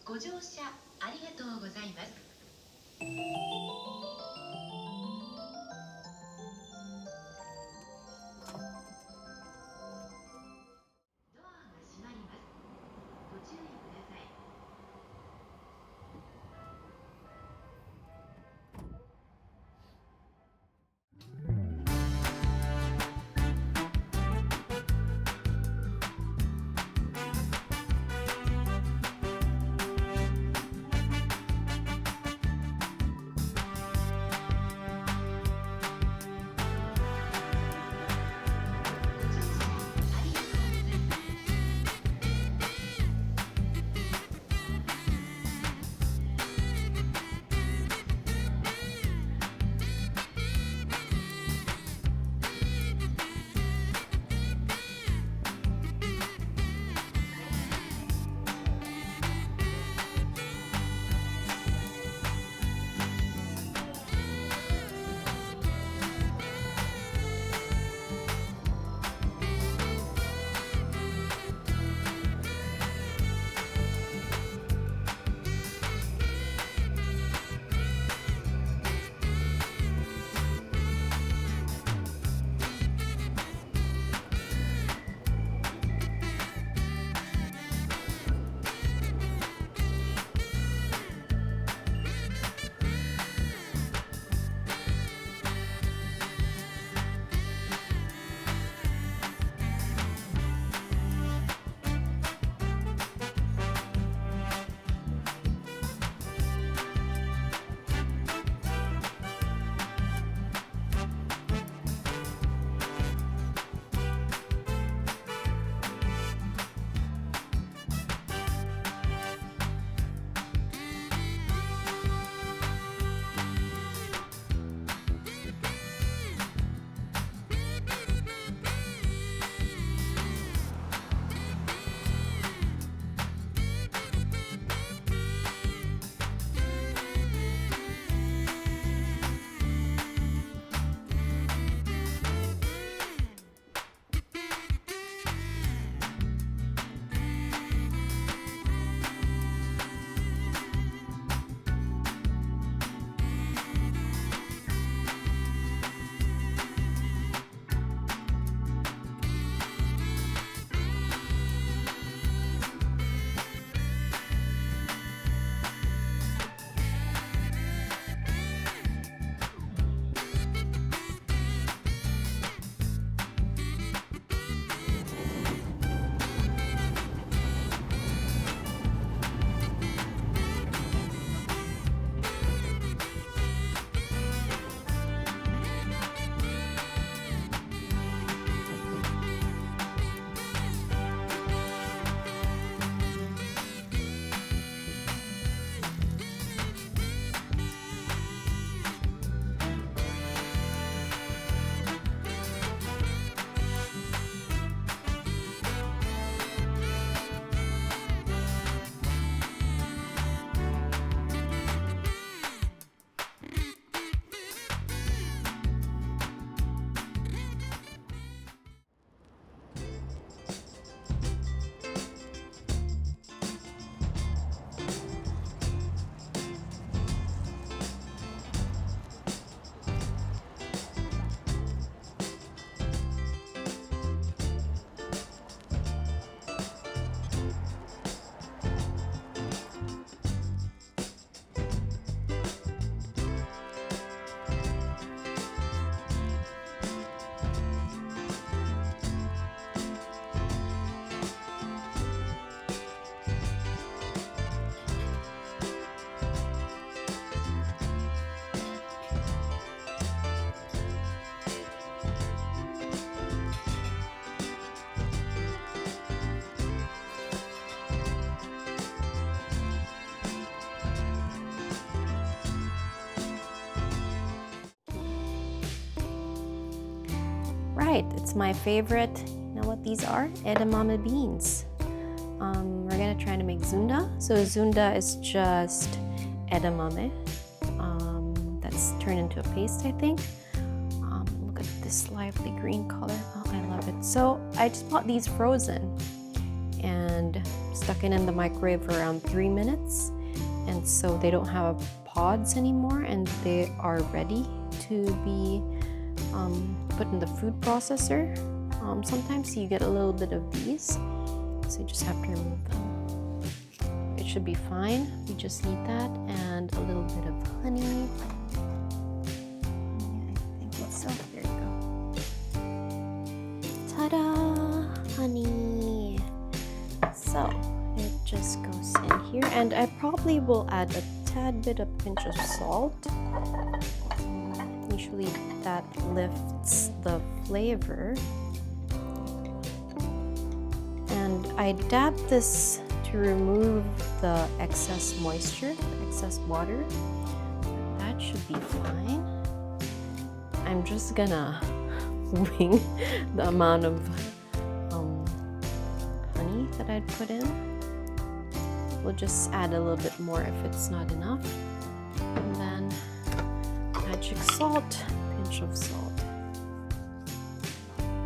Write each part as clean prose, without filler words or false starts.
ご乗車ありがとうございます。ドアが閉まります。ご注意ください。Right, it's my favorite. You know what these are? Edamame beans. We're gonna try to make zunda. So zunda is just edamame that's turned into a paste, I think. Look at this lively green color. Oh, I love it. So I just bought these frozen, and stuck it in the microwave for around 3 minutes. And so they don't have pods anymore, and they are ready to be put in the food processor. Sometimes you get a little bit of these, so you just have to remove them. It should be fine. We just need that and a little bit of honey. I think it's so. There you go. Ta-da! Honey. So it just goes in here, and I probably will add a tad bit of pinch of salt. Usually that lifts the flavor. And I dab this to remove the excess moisture, the excess water. That should be fine. I'm just gonna wing the amount of honey that I'd put in. We'll just add a little bit more if it's not enough. And then magic salt, pinch of salt.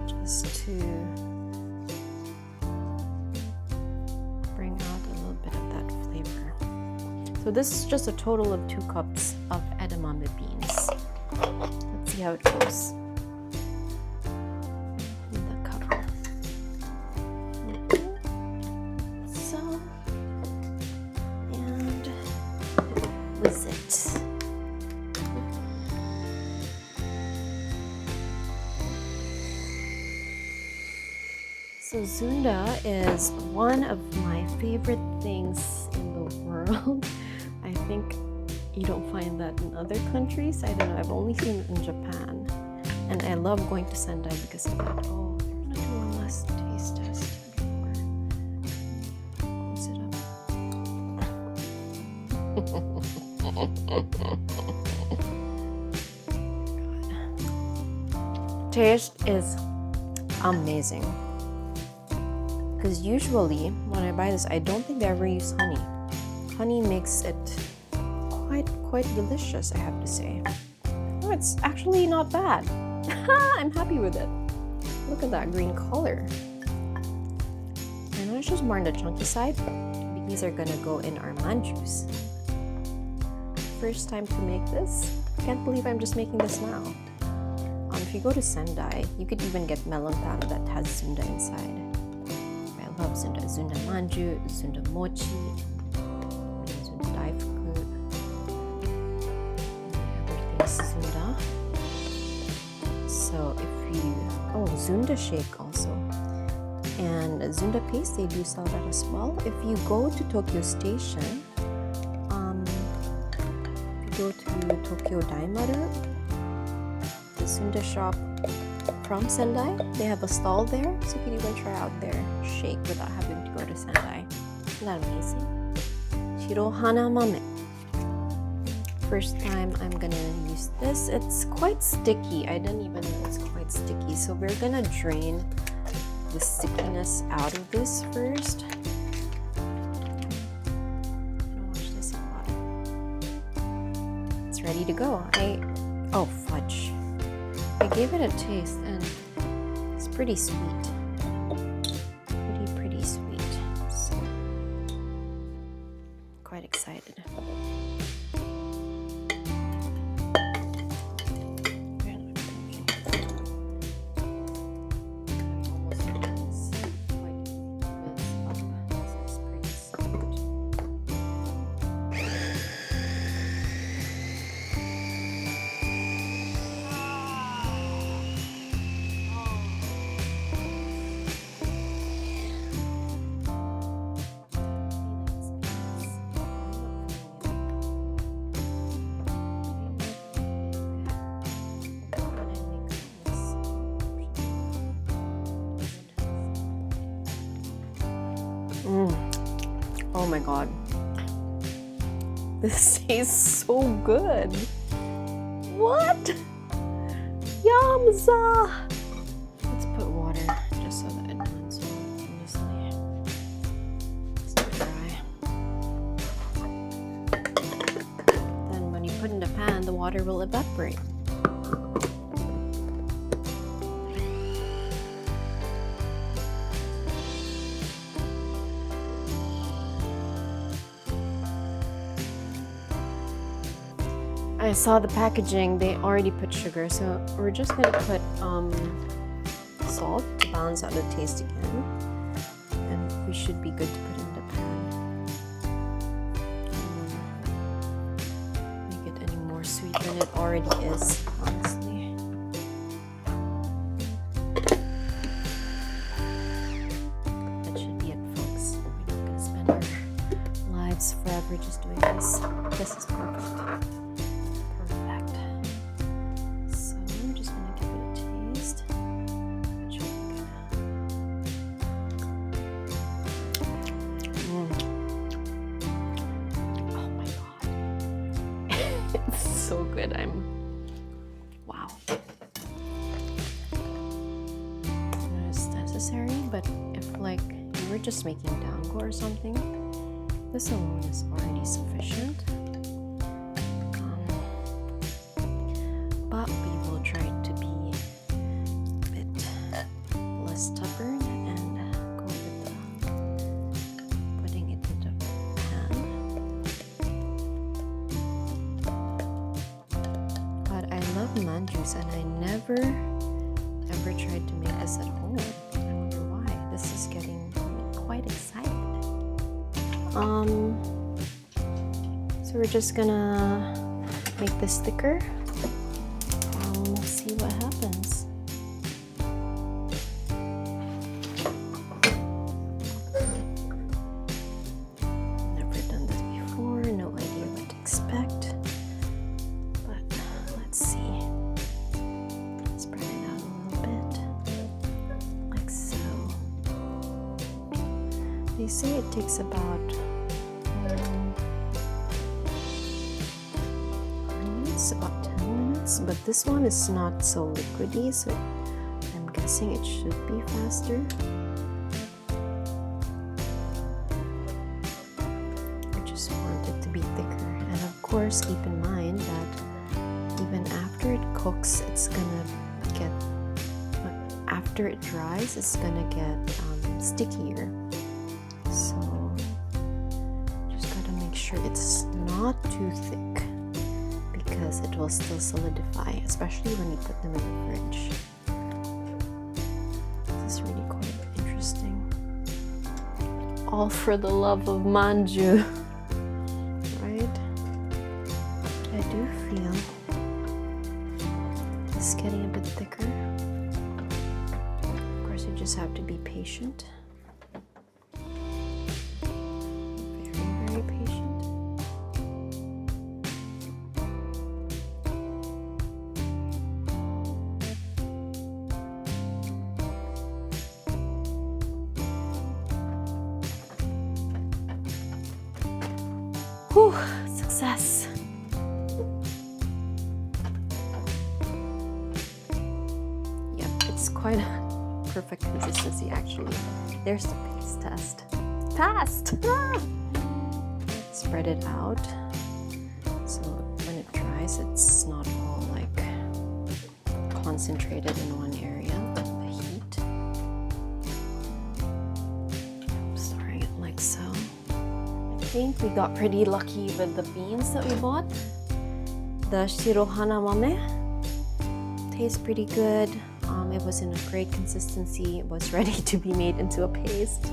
Just to bring out a little bit of that flavor. So this is just a total of 2 cups of edamame beans. Let's see how it goes. In the cup. So, and with it. So zunda is one of my favorite things in the world. I think you don't find that in other countries. I don't know, I've only seen it in Japan. And I love going to Sendai because of that. Oh, they're gonna do one last taste test before I close it up. Taste is amazing. Because usually when I buy this, I don't think they ever use honey. Honey makes it quite delicious, I have to say. Oh, it's actually not bad. I'm happy with it. Look at that green color. I know it's just more on the chunky side. These are gonna go in our manjus. First time to make this. Can't believe I'm just making this now. If you go to Sendai, you could even get melon pan that has zunda inside. I love zunda. Zunda manju, zunda mochi, zunda daifuku, everything's zunda. So if you, zunda shake also. And zunda paste, they do sell that as well. If you go to Tokyo Station, go to Tokyo Daimaru, the zunda shop from Sendai, they have a stall there, so you can even try out their shake without having to go to Sendai. Isn't that amazing? Shirohana mame. First time I'm gonna use this. It's quite sticky. I didn't even know it's quite sticky. So we're gonna drain the stickiness out of this first. It's ready to go. Oh, fudge. I gave it a taste and it's pretty sweet. Pretty sweet. So, quite excited. Oh my god. This tastes so good. What? Yamza! Let's put water just so that it runs honestly. It's too dry. Then when you put in the pan, the water will evaporate. I saw the packaging, they already put sugar, so we're just gonna put salt to balance out the taste again. And we should be good to put in the pan. Make it any more sweet than it already is, honestly. That should be it, folks. We're not gonna spend our lives forever just doing this. This is perfect. Perfect. So I'm just gonna give it a taste. That should be good. Oh my god. It's so good. Wow. It's necessary, but if like you were just making dango or something, this alone is already sufficient. But we will try to be a bit less stubborn and go with putting it in the pan. But I love manjus and I never ever tried to make this at home. I wonder why. This is getting me quite excited. So we're just gonna make this thicker. See what happens. Never done this before, no idea what to expect. But let's see. Spread it out a little bit, like so. They say it takes about about 10 minutes, but this one is not so liquidy, so I'm guessing it should be faster. I just want it to be thicker, and of course keep in mind that even after it cooks, it's gonna get, after it dries, it's gonna get stickier. So just gotta make sure it's not too thick, because it will still solidify, especially when you put them in the fridge. This is really quite interesting. All for the love of manju, right? I do feel it's getting a bit thicker. Of course, you just have to be patient. Very, very patient. Whew, success. Yep, it's quite a perfect consistency actually. There's the paste test. Passed! Spread it out so when it dries, it's not all like concentrated in one area. The heat. Stirring it like so. I think we got pretty lucky with the beans that we bought. The shirohana mame tastes pretty good. It was in a great consistency. It was ready to be made into a paste.